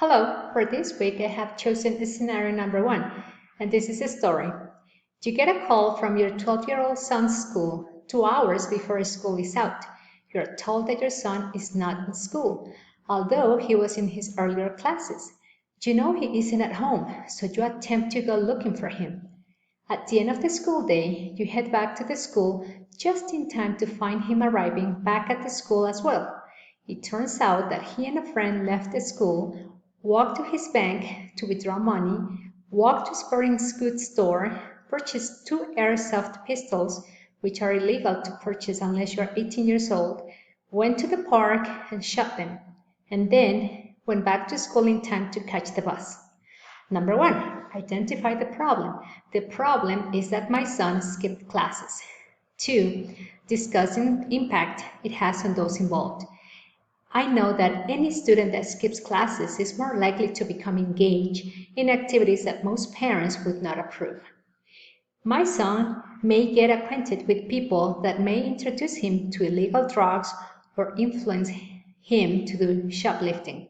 Hello, for this week I have chosen scenario number 1, and this is a story. You get a call from your 12-year-old son's school 2 hours before school is out. You're told that your son is not in school, although he was in his earlier classes. You know he isn't at home, so you attempt to go looking for him. At the end of the school day, you head back to the school just in time to find him arriving back at the school as well. It turns out that he and a friend left the school, walked to his bank to withdraw money, walked to sporting goods store, purchased 2 airsoft pistols, which are illegal to purchase unless you're 18 years old, went to the park and shot them, and then went back to school in time to catch the bus. Number 1, identify the problem. The problem is that my son skipped classes. 2, discuss the impact it has on those involved. I know that any student that skips classes is more likely to become engaged in activities that most parents would not approve. My son may get acquainted with people that may introduce him to illegal drugs or influence him to do shoplifting.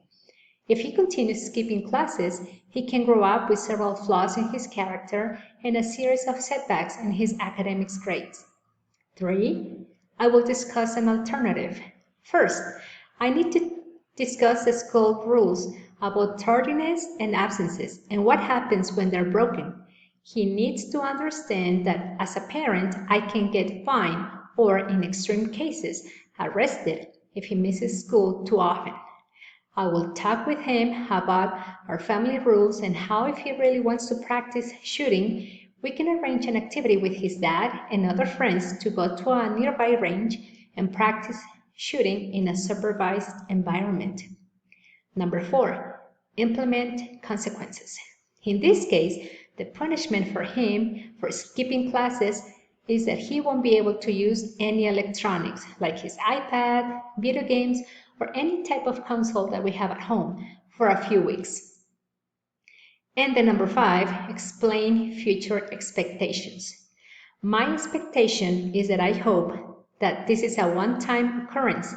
If he continues skipping classes, he can grow up with several flaws in his character and a series of setbacks in his academic grades. 3. I will discuss an alternative. First, I need to discuss the school rules about tardiness and absences and what happens when they're broken. He needs to understand that as a parent, I can get fined or, in extreme cases, arrested if he misses school too often. I will talk with him about our family rules and how, if he really wants to practice shooting, we can arrange an activity with his dad and other friends to go to a nearby range and practice shooting in a supervised environment. Number 4, implement consequences. In this case, the punishment for him for skipping classes is that he won't be able to use any electronics like his iPad, video games, or any type of console that we have at home for a few weeks. And the number 5, explain future expectations. My expectation is that I hope that this is a one-time occurrence,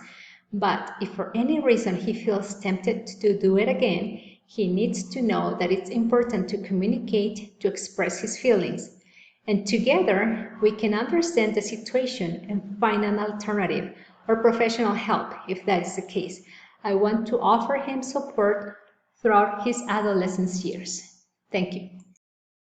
but if for any reason he feels tempted to do it again, he needs to know that it's important to communicate, to express his feelings. And together, we can understand the situation and find an alternative or professional help if that is the case. I want to offer him support throughout his adolescence years. Thank you.